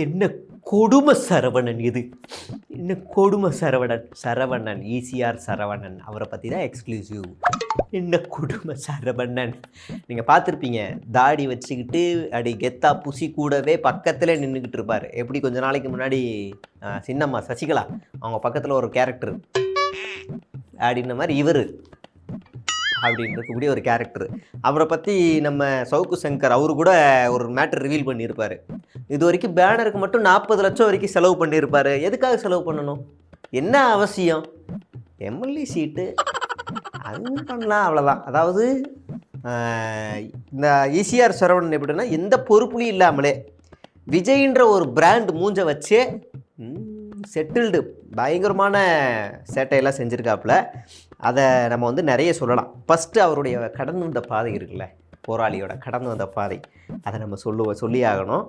என்ன கொடுமை சரவணன் இது, என்ன கொடுமை சரவணன் ஈசிஆர் சரவணன், அவரை பற்றி தான் எக்ஸ்க்ளூசிவ். என்ன கொடுமை சரவணன். நீங்கள் பார்த்துருப்பீங்க, தாடி வச்சுக்கிட்டு அப்படி கெத்தா புசி கூடவே பக்கத்தில் நின்றுக்கிட்டு இருப்பார். எப்படி கொஞ்ச நாளைக்கு முன்னாடி சின்னம்மா சசிகலா அவங்க பக்கத்தில் ஒரு கேரக்டர் அப்படின்ற மாதிரி இவர் அப்படின்றக்கூடிய ஒரு கேரக்டர். அவரை பற்றி நம்ம சவுக்கு சங்கர் அவரு கூட ஒரு மேட்டர் ரிவீல் பண்ணியிருப்பார். இது வரைக்கும் பேனருக்கு மட்டும் 40 லட்சம் வரைக்கும் செலவு பண்ணியிருப்பார். எதுக்காக செலவு பண்ணணும், என்ன அவசியம்? எம்எல்ஏ சீட்டு அது பண்ணலாம், அவ்வளோதான். அதாவது இந்த ஈசிஆர் சரவணன் எப்படின்னா எந்த பொறுப்புலையும் இல்லாமலே விஜய்ன்ற ஒரு பிராண்ட் மூஞ்ச வச்சே செட்டில்டு பயங்கரமான சேட்டையெல்லாம் செஞ்சுருக்காப்புல. அதை நம்ம வந்து நிறைய சொல்லலாம். ஃபஸ்ட்டு அவருடைய கடந்து வந்த பாதை இருக்குல்ல, போராளியோட கடந்து வந்த பாதை, அதை நம்ம சொல்லி ஆகணும்.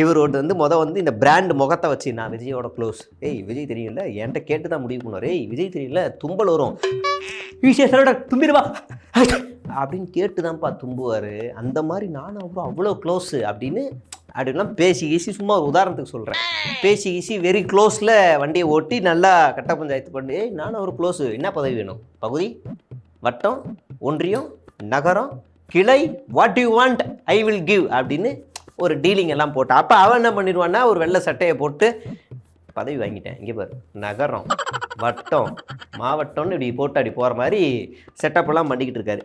இவரோட வந்து வந்து இந்த பிராண்ட் முகத்தை வச்சு, நான் விஜயோட க்ளோஸ், ஏய் விஜய் தெரியல என்கிட்ட கேட்டு தான் முடிவு பண்ணுவார், ஏய் விஜய் தெரியல தும்பல் வரும், ஈஸியாக தும்பிடுவா அப்படின்னு கேட்டு தான்ப்பா தும்புவார். அந்த மாதிரி நானும் அவ்வளோ க்ளோஸு அப்படின்லாம் பேசி கீசி, சும்மா ஒரு உதாரணத்துக்கு சொல்கிறேன், பேசி கீசி வெரி க்ளோஸில் வண்டியை ஓட்டி நல்லா கட்ட பஞ்சாயத்து பண்ணி, நானும் ஒரு க்ளோஸு, என்ன பதவி வேணும், பகுதி, வட்டம், ஒன்றியம், நகரம், கிளை, what you want I will give அப்படின்னு ஒரு டீலிங் எல்லாம் போட்டு, அப்போ அவன் என்ன பண்ணிடுவான்னா ஒரு வெள்ளை சட்டையை போட்டு பதவி வாங்கிட்டேன், இங்கே பாரு நகரம், வட்டம், மாவட்டம்னு இப்படி போட்டு அப்படி போகிற மாதிரி செட்டப்பெல்லாம் பண்ணிக்கிட்டு இருக்காரு.